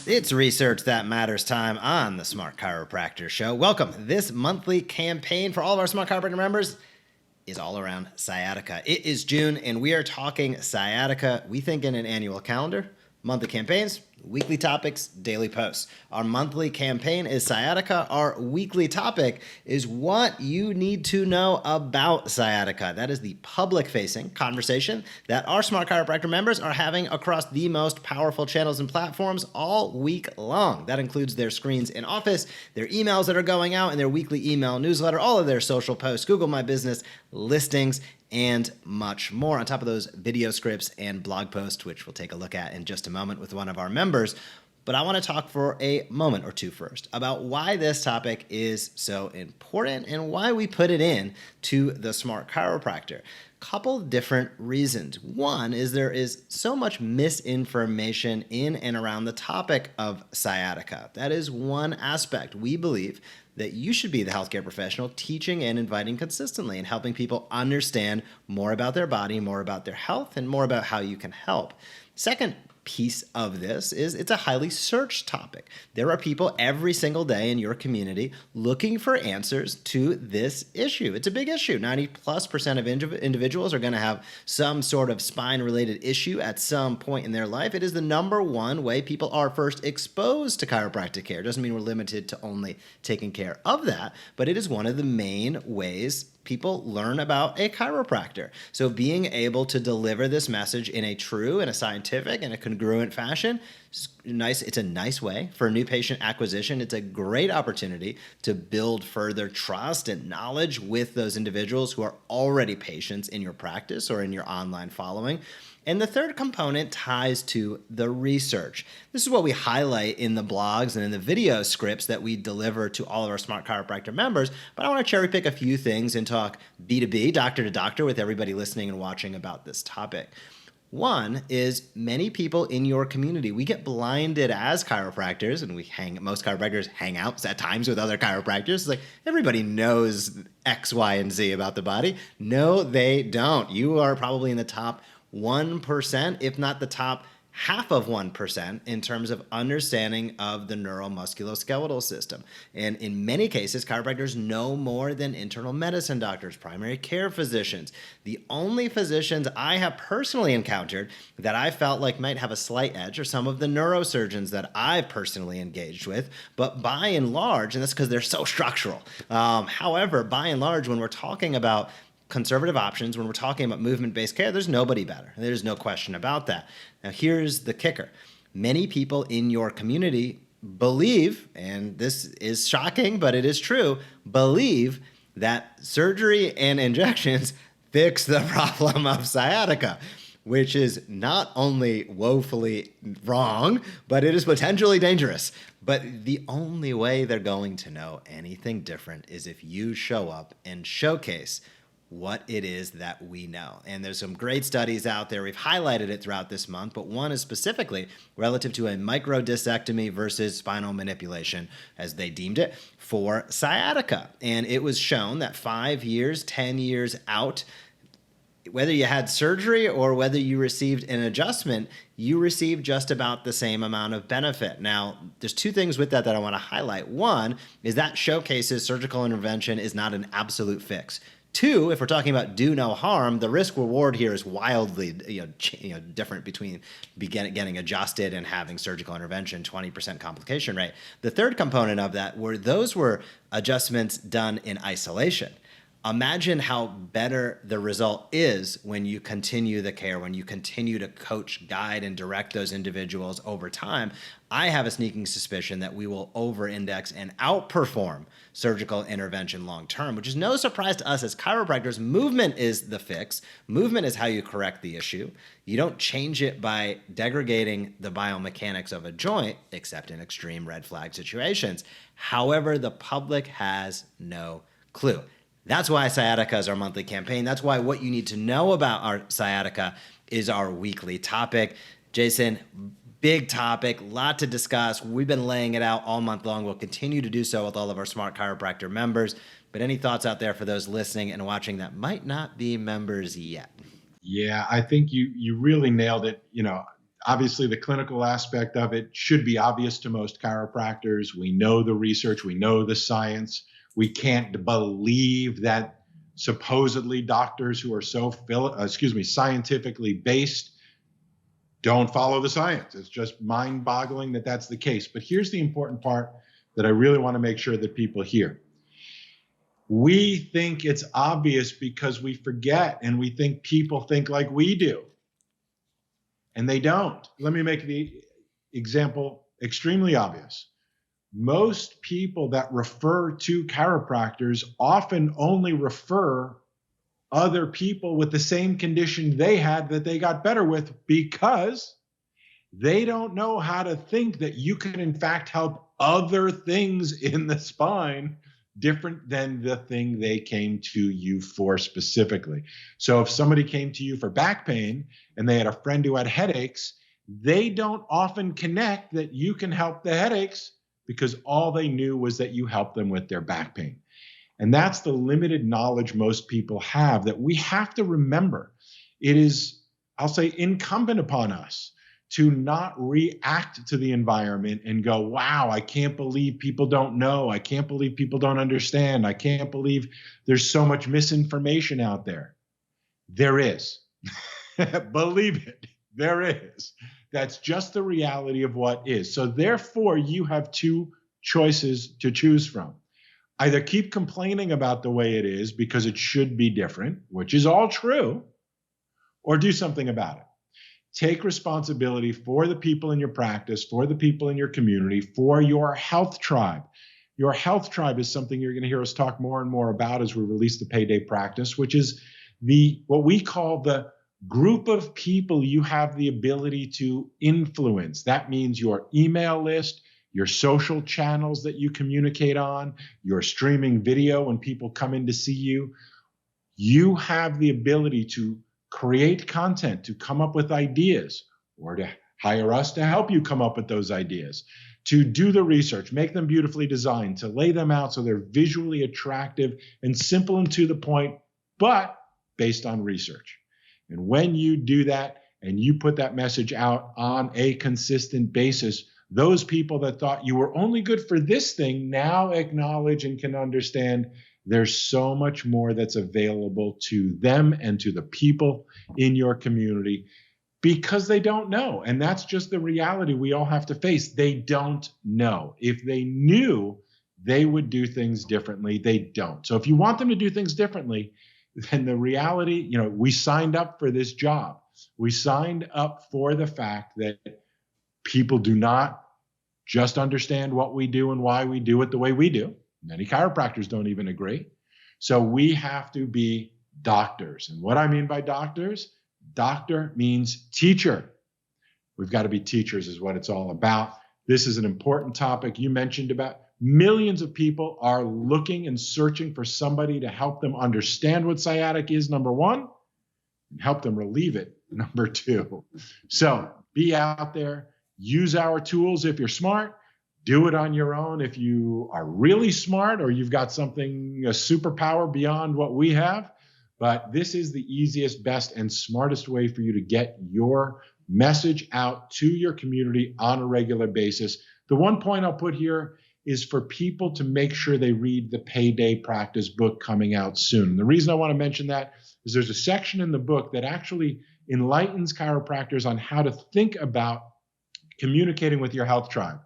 It's research that matters time on the Smart Chiropractor Show. Welcome. This monthly campaign for all of our Smart Chiropractor members is all around sciatica. It is June, and we are talking sciatica. We think in an annual calendar, monthly campaigns, weekly topics, daily posts. Our monthly campaign is sciatica. Our weekly topic is what you need to know about sciatica. That is the public-facing conversation that our Smart Chiropractor members are having across the most powerful channels and platforms all week long. That includes their screens in office, their emails that are going out, and their weekly email newsletter, all of their social posts, Google My Business, listings, and much more on top of those video scripts and blog posts, which we'll take a look at in just a moment with one of our members. But I want to talk for a moment or two first about why this topic is so important and why we put it in to the Smart Chiropractor. Couple different reasons. One is there is so much misinformation in and around the topic of sciatica. That is one aspect. We believe that you should be the healthcare professional teaching and inviting consistently and helping people understand more about their body, more about their health, and more about how you can help. Second piece of this is it's a highly searched topic. There are people every single day in your community looking for answers to this issue. It's a big issue. 90+% of individuals are going to have some sort of spine-related issue at some point in their life. It is the number one way people are first exposed to chiropractic care. It doesn't mean we're limited to only taking care of that, but it is one of the main ways people learn about a chiropractor. So being able to deliver this message in a true and a scientific and a congruent fashion, it's a nice way for new patient acquisition. It's a great opportunity to build further trust and knowledge with those individuals who are already patients in your practice or in your online following. And the third component ties to the research. This is what we highlight in the blogs and in the video scripts that we deliver to all of our Smart Chiropractor members, but I want to cherry pick a few things and talk B2B, doctor to doctor, with everybody listening and watching about this topic. One is many people in your community, we get blinded as chiropractors, and most chiropractors hang out at times with other chiropractors. It's like everybody knows X, Y, and Z about the body. No, they don't. You are probably in the top 1%, if not the top half of 1% in terms of understanding of the neuromusculoskeletal system. And in many cases, chiropractors know more than internal medicine doctors, primary care physicians. The only physicians I have personally encountered that I felt like might have a slight edge are some of the neurosurgeons that I've personally engaged with, but by and large, and that's because they're so structural. However, by and large, when we're talking about conservative options, when we're talking about movement-based care, there's nobody better. There's no question about that. Now, here's the kicker. Many people in your community believe, and this is shocking, but it is true, believe that surgery and injections fix the problem of sciatica, which is not only woefully wrong, but it is potentially dangerous. But the only way they're going to know anything different is if you show up and showcase what it is that we know. And there's some great studies out there. We've highlighted it throughout this month, but one is specifically relative to a microdiscectomy versus spinal manipulation, as they deemed it, for sciatica. And it was shown that 5 years, 10 years out, whether you had surgery or whether you received an adjustment, you received just about the same amount of benefit. Now, there's two things with that I want to highlight. One is that showcases surgical intervention is not an absolute fix. Two, if we're talking about do no harm, the risk reward here is wildly different between getting adjusted and having surgical intervention, 20% complication rate. The third component of that were adjustments done in isolation. Imagine how better the result is when you continue the care, when you continue to coach, guide, and direct those individuals over time. I have a sneaking suspicion that we will over-index and outperform surgical intervention long-term, which is no surprise to us as chiropractors. Movement is the fix. Movement is how you correct the issue. You don't change it by degrading the biomechanics of a joint, except in extreme red flag situations. However, the public has no clue. That's why sciatica is our monthly campaign. That's why what you need to know about our sciatica is our weekly topic. Jason, big topic, lot to discuss. We've been laying it out all month long. We'll continue to do so with all of our Smart Chiropractor members. But any thoughts out there for those listening and watching that might not be members yet? Yeah, I think you really nailed it. Obviously, the clinical aspect of it should be obvious to most chiropractors. We know the research, we know the science. We can't believe that supposedly doctors who are so scientifically based don't follow the science. It's just mind-boggling that that's the case. But here's the important part that I really want to make sure that people hear. We think it's obvious because we forget, and we think people think like we do. And they don't. Let me make the example extremely obvious. Most people that refer to chiropractors often only refer other people with the same condition they had that they got better with, because they don't know how to think that you can in fact help other things in the spine different than the thing they came to you for specifically. So if somebody came to you for back pain and they had a friend who had headaches, they don't often connect that you can help the headaches because all they knew was that you helped them with their back pain. And that's the limited knowledge most people have, that we have to remember. It is, I'll say, incumbent upon us to not react to the environment and go, wow, I can't believe people don't know. I can't believe people don't understand. I can't believe there's so much misinformation out there. There is. Believe it, there is. That's just the reality of what is. So therefore, you have two choices to choose from. Either keep complaining about the way it is because it should be different, which is all true, or do something about it. Take responsibility for the people in your practice, for the people in your community, for your health tribe. Your health tribe is something you're going to hear us talk more and more about as we release the Payday Practice, which is what we call the group of people you have the ability to influence. That means your email list, your social channels that you communicate on, your streaming video when people come in to see you. You have the ability to create content, to come up with ideas, or to hire us to help you come up with those ideas, to do the research, make them beautifully designed, to lay them out so they're visually attractive and simple and to the point, but based on research. And when you do that and you put that message out on a consistent basis, those people that thought you were only good for this thing now acknowledge and can understand there's so much more that's available to them and to the people in your community because they don't know. And that's just the reality we all have to face. They don't know. If they knew, they would do things differently. They don't. So if you want them to do things differently, then the reality, we signed up for this job. We signed up for the fact that people do not just understand what we do and why we do it the way we do. Many chiropractors don't even agree. So we have to be doctors. And what I mean by doctors, doctor means teacher. We've got to be teachers is what it's all about. This is an important topic. You mentioned about millions of people are looking and searching for somebody to help them understand what sciatic is, number one, and help them relieve it, number two. So be out there, use our tools if you're smart. Do it on your own if you are really smart or you've got something, a superpower beyond what we have. But this is the easiest, best, and smartest way for you to get your message out to your community on a regular basis. The one point I'll put here is for people to make sure they read the Payday Practice book coming out soon. And the reason I want to mention that is there's a section in the book that actually enlightens chiropractors on how to think about communicating with your health tribe.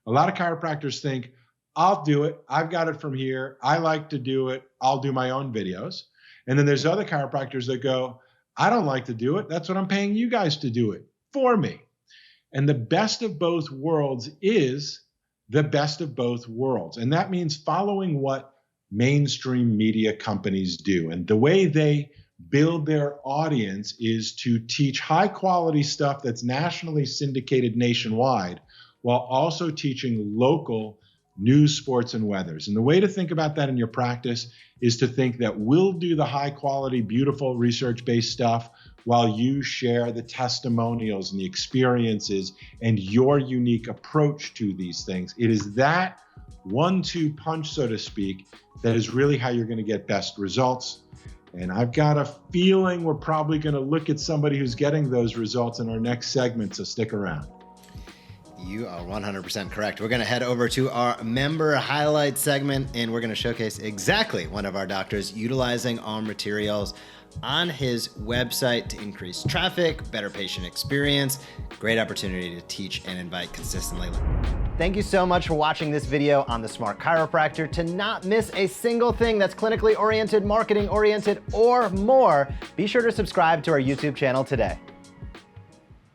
A lot of chiropractors think, I'll do it. I've got it from here. I like to do it. I'll do my own videos. And then there's other chiropractors that go, I don't like to do it. That's what I'm paying you guys to do it for me. And the best of both worlds is the best of both worlds. And that means following what mainstream media companies do. And the way they build their audience is to teach high quality stuff that's nationally syndicated nationwide, while also teaching local news, sports, and weathers. And the way to think about that in your practice is to think that we'll do the high quality, beautiful research-based stuff while you share the testimonials and the experiences and your unique approach to these things. It is that 1-2 punch, so to speak, that is really how you're going to get best results. And I've got a feeling we're probably going to look at somebody who's getting those results in our next segment, so stick around. You are 100% correct. We're going to head over to our member highlight segment, and we're going to showcase exactly one of our doctors utilizing our materials on his website to increase traffic, better patient experience, great opportunity to teach and invite consistently. Thank you so much for watching this video on the Smart Chiropractor. To not miss a single thing that's clinically oriented, marketing oriented, or more, be sure to subscribe to our YouTube channel today.